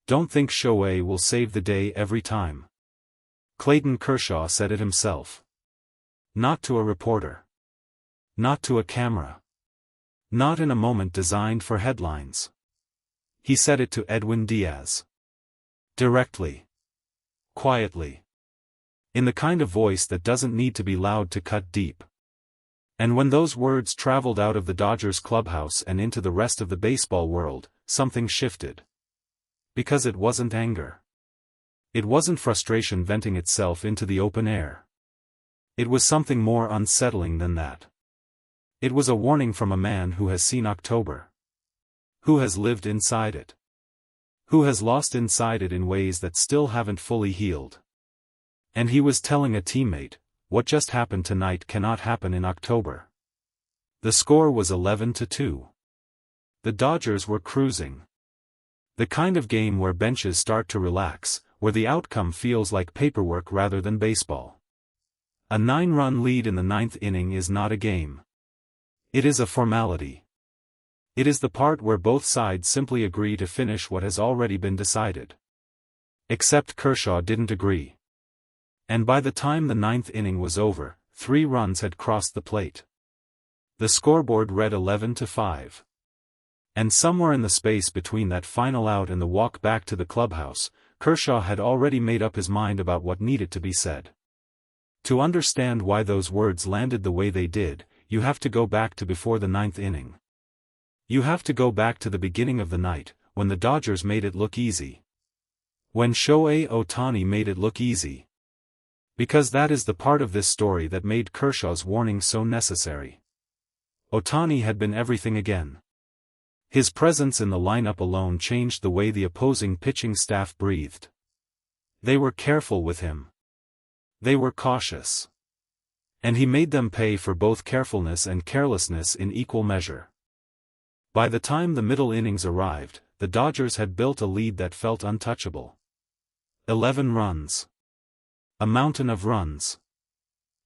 Don't think Shohei will save the day every time. Clayton Kershaw said it himself. Not to a reporter. Not to a camera. Not in a moment designed for headlines. He said it to Edwin Diaz. Directly. Quietly. In the kind of voice that doesn't need to be loud to cut deep. And when those words traveled out of the Dodgers clubhouse and into the rest of the baseball world, something shifted. Because it wasn't anger. It wasn't frustration venting itself into the open air. It was something more unsettling than that. It was a warning from a man who has seen October. Who has lived inside it. Who has lost inside it in ways that still haven't fully healed. And he was telling a teammate, what just happened tonight cannot happen in October. The score was 11-2. The Dodgers were cruising. The kind of game where benches start to relax, where the outcome feels like paperwork rather than baseball. A 9-run lead in the 9th inning is not a game. It is a formality. It is the part where both sides simply agree to finish what has already been decided. Except Kershaw didn't agree. And by the time the 9th inning was over, 3 runs had crossed the plate. The scoreboard read 11-5. And somewhere in the space between that final out and the walk back to the clubhouse, Kershaw had already made up his mind about what needed to be said. To understand why those words landed the way they did, you have to go back to before the 9th inning. You have to go back to the beginning of the night, when the Dodgers made it look easy. When Shohei Ohtani made it look easy. Because that is the part of this story that made Kershaw's warning so necessary. Ohtani had been everything again. His presence in the lineup alone changed the way the opposing pitching staff breathed. They were careful with him. They were cautious. And he made them pay for both carefulness and carelessness in equal measure. By the time the middle innings arrived, the Dodgers had built a lead that felt untouchable. 11 runs. A mountain of runs.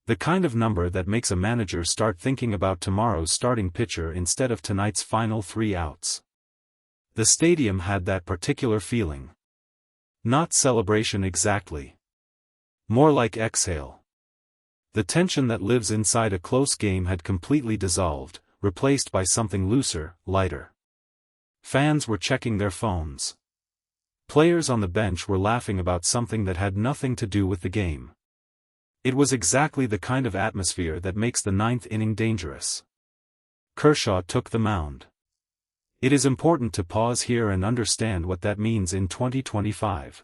The kind of number that makes a manager start thinking about tomorrow's starting pitcher instead of tonight's final 3 outs. The stadium had that particular feeling. Not celebration exactly. More like exhale. The tension that lives inside a close game had completely dissolved, replaced by something looser, lighter. Fans were checking their phones. Players on the bench were laughing about something that had nothing to do with the game. It was exactly the kind of atmosphere that makes the 9th inning dangerous. Kershaw took the mound. It is important to pause here and understand what that means in 2025.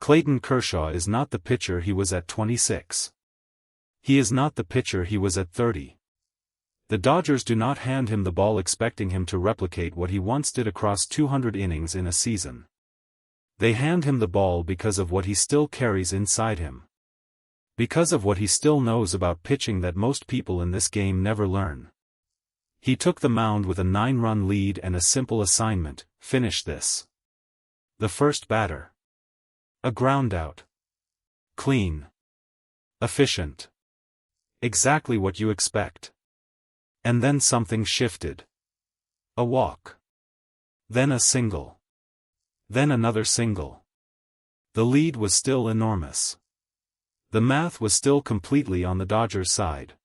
Clayton Kershaw is not the pitcher he was at 26. He is not the pitcher he was at 30. The Dodgers do not hand him the ball expecting him to replicate what he once did across 200 innings in a season. They hand him the ball because of what he still carries inside him. Because of what he still knows about pitching that most people in this game never learn. He took the mound with a 9-run lead and a simple assignment: finish this. The first batter. A groundout. Clean. Efficient. Exactly what you expect. And then something shifted. A walk. Then a single. Then another single. The lead was still enormous. The math was still completely on the Dodgers' side.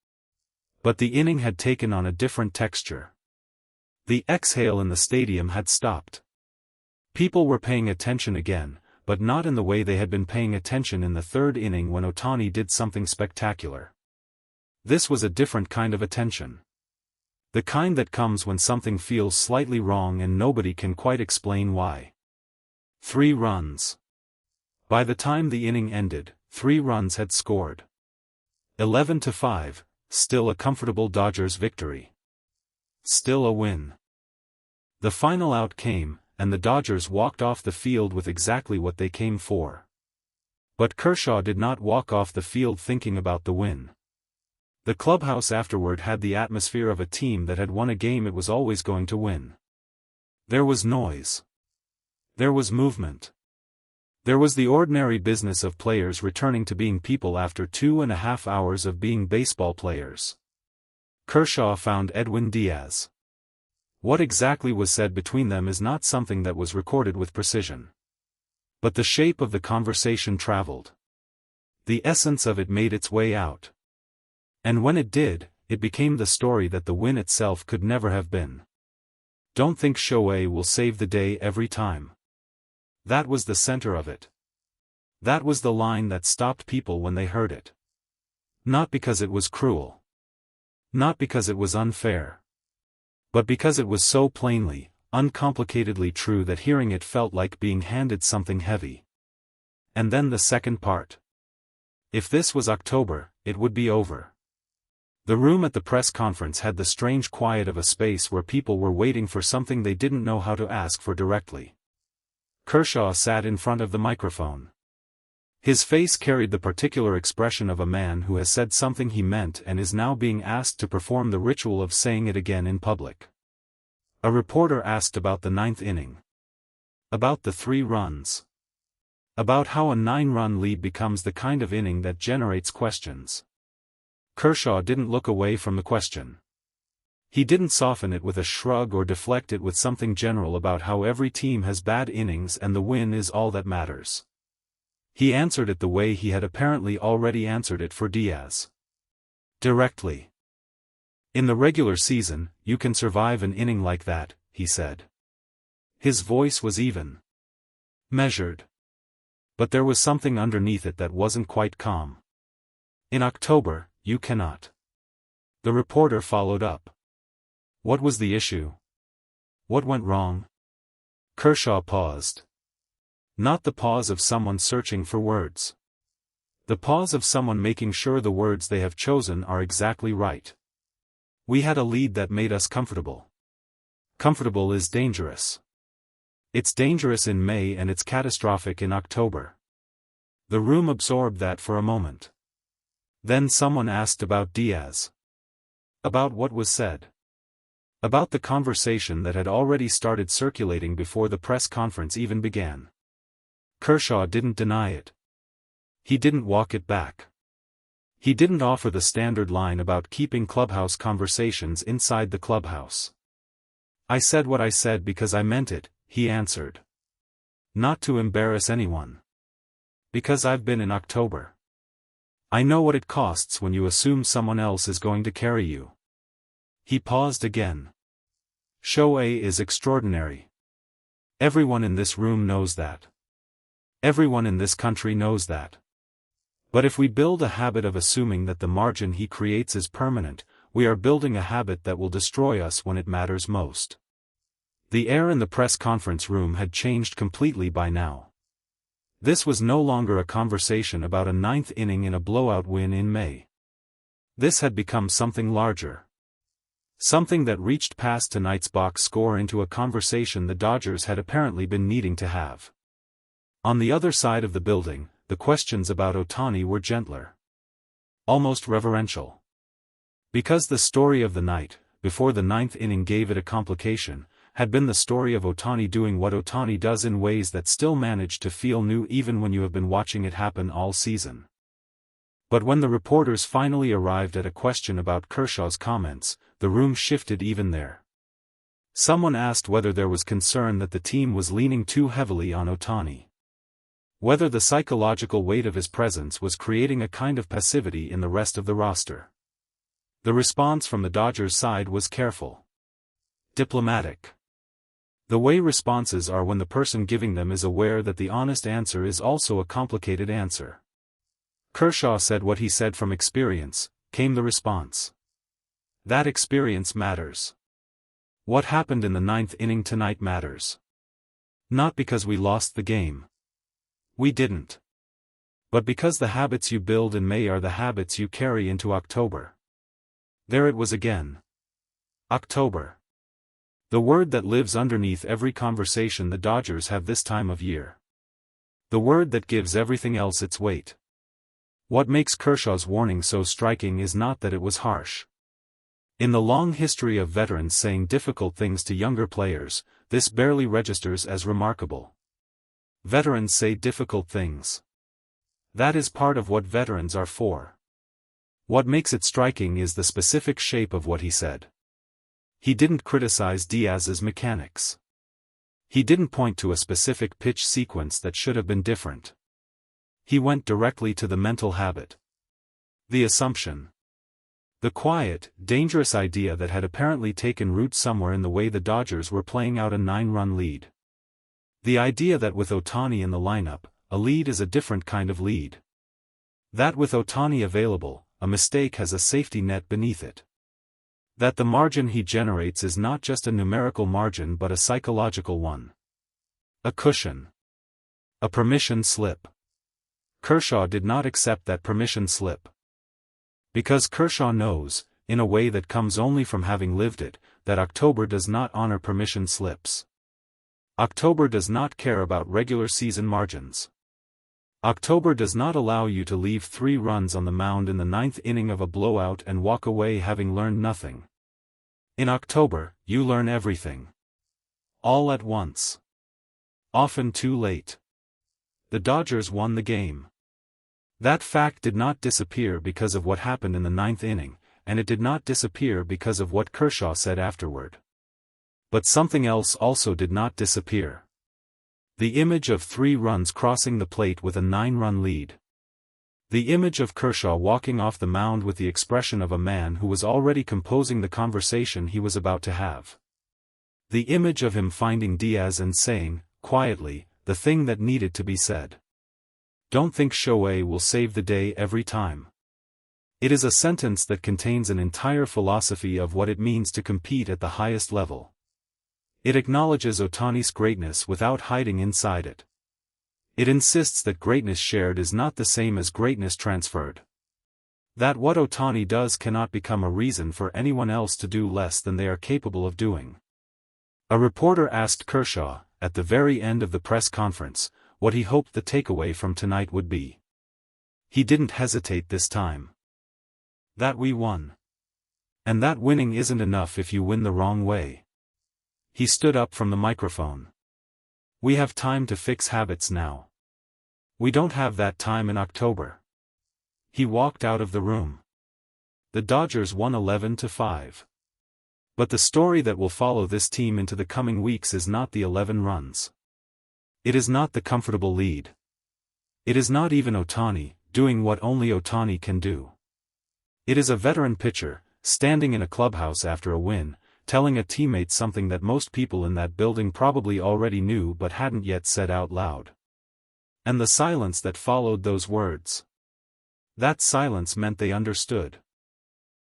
But the inning had taken on a different texture. The exhale in the stadium had stopped. People were paying attention again, but not in the way they had been paying attention in the 3rd inning when Ohtani did something spectacular. This was a different kind of attention. The kind that comes when something feels slightly wrong and nobody can quite explain why. 3 runs. By the time the inning ended, 3 runs had scored. 11-5, still a comfortable Dodgers victory. Still a win. The final out came, and the Dodgers walked off the field with exactly what they came for. But Kershaw did not walk off the field thinking about the win. The clubhouse afterward had the atmosphere of a team that had won a game it was always going to win. There was noise. There was movement. There was the ordinary business of players returning to being people after 2.5 hours of being baseball players. Kershaw found Edwin Diaz. What exactly was said between them is not something that was recorded with precision. But the shape of the conversation traveled. The essence of it made its way out. And when it did, it became the story that the win itself could never have been. Don't think Shohei will save the day every time. That was the center of it. That was the line that stopped people when they heard it. Not because it was cruel. Not because it was unfair. But because it was so plainly, uncomplicatedly true that hearing it felt like being handed something heavy. And then the second part. If this was October, it would be over. The room at the press conference had the strange quiet of a space where people were waiting for something they didn't know how to ask for directly. Kershaw sat in front of the microphone. His face carried the particular expression of a man who has said something he meant and is now being asked to perform the ritual of saying it again in public. A reporter asked about the ninth inning. About the 3 runs. About how a 9-run lead becomes the kind of inning that generates questions. Kershaw didn't look away from the question. He didn't soften it with a shrug or deflect it with something general about how every team has bad innings and the win is all that matters. He answered it the way he had apparently already answered it for Diaz. Directly. In the regular season, you can survive an inning like that, he said. His voice was even. Measured. But there was something underneath it that wasn't quite calm. In October, you cannot. The reporter followed up. What was the issue? What went wrong? Kershaw paused. Not the pause of someone searching for words. The pause of someone making sure the words they have chosen are exactly right. We had a lead that made us comfortable. Comfortable is dangerous. It's dangerous in May and it's catastrophic in October. The room absorbed that for a moment. Then someone asked about Diaz. About what was said. About the conversation that had already started circulating before the press conference even began. Kershaw didn't deny it. He didn't walk it back. He didn't offer the standard line about keeping clubhouse conversations inside the clubhouse. I said what I said because I meant it, he answered. Not to embarrass anyone. Because I've been in October. I know what it costs when you assume someone else is going to carry you. He paused again. Shohei is extraordinary. Everyone in this room knows that. Everyone in this country knows that. But if we build a habit of assuming that the margin he creates is permanent, we are building a habit that will destroy us when it matters most. The air in the press conference room had changed completely by now. This was no longer a conversation about a 9th inning in a blowout win in May. This had become something larger. Something that reached past tonight's box score into a conversation the Dodgers had apparently been needing to have. On the other side of the building, the questions about Ohtani were gentler. Almost reverential. Because the story of the night, before the 9th inning gave it a complication, had been the story of Ohtani doing what Ohtani does in ways that still manage to feel new even when you have been watching it happen all season. But when the reporters finally arrived at a question about Kershaw's comments, the room shifted even there. Someone asked whether there was concern that the team was leaning too heavily on Ohtani. Whether the psychological weight of his presence was creating a kind of passivity in the rest of the roster. The response from the Dodgers side was careful. Diplomatic. The way responses are when the person giving them is aware that the honest answer is also a complicated answer. Kershaw said what he said from experience, came the response. That experience matters. What happened in the 9th inning tonight matters. Not because we lost the game. We didn't. But because the habits you build in May are the habits you carry into October. There it was again. October. The word that lives underneath every conversation the Dodgers have this time of year. The word that gives everything else its weight. What makes Kershaw's warning so striking is not that it was harsh. In the long history of veterans saying difficult things to younger players, this barely registers as remarkable. Veterans say difficult things. That is part of what veterans are for. What makes it striking is the specific shape of what he said. He didn't criticize Diaz's mechanics. He didn't point to a specific pitch sequence that should have been different. He went directly to the mental habit. The assumption. The quiet, dangerous idea that had apparently taken root somewhere in the way the Dodgers were playing out a 9-run lead. The idea that with Ohtani in the lineup, a lead is a different kind of lead. That with Ohtani available, a mistake has a safety net beneath it. That the margin he generates is not just a numerical margin but a psychological one. A cushion. A permission slip. Kershaw did not accept that permission slip. Because Kershaw knows, in a way that comes only from having lived it, that October does not honor permission slips. October does not care about regular season margins. October does not allow you to leave 3 runs on the mound in the 9th inning of a blowout and walk away having learned nothing. In October, you learn everything. All at once. Often too late. The Dodgers won the game. That fact did not disappear because of what happened in the 9th inning, and it did not disappear because of what Kershaw said afterward. But something else also did not disappear. The image of 3 runs crossing the plate with a 9-run lead. The image of Kershaw walking off the mound with the expression of a man who was already composing the conversation he was about to have. The image of him finding Diaz and saying, quietly, the thing that needed to be said. Don't think Shohei will save the day every time. It is a sentence that contains an entire philosophy of what it means to compete at the highest level. It acknowledges Ohtani's greatness without hiding inside it. It insists that greatness shared is not the same as greatness transferred. That what Ohtani does cannot become a reason for anyone else to do less than they are capable of doing. A reporter asked Kershaw, at the very end of the press conference, what he hoped the takeaway from tonight would be. He didn't hesitate this time. That we won. And that winning isn't enough if you win the wrong way. He stood up from the microphone. We have time to fix habits now. We don't have that time in October. He walked out of the room. The Dodgers won 11-5. But the story that will follow this team into the coming weeks is not the 11 runs. It is not the comfortable lead. It is not even Ohtani, doing what only Ohtani can do. It is a veteran pitcher, standing in a clubhouse after a win, telling a teammate something that most people in that building probably already knew but hadn't yet said out loud. And the silence that followed those words. That silence meant they understood.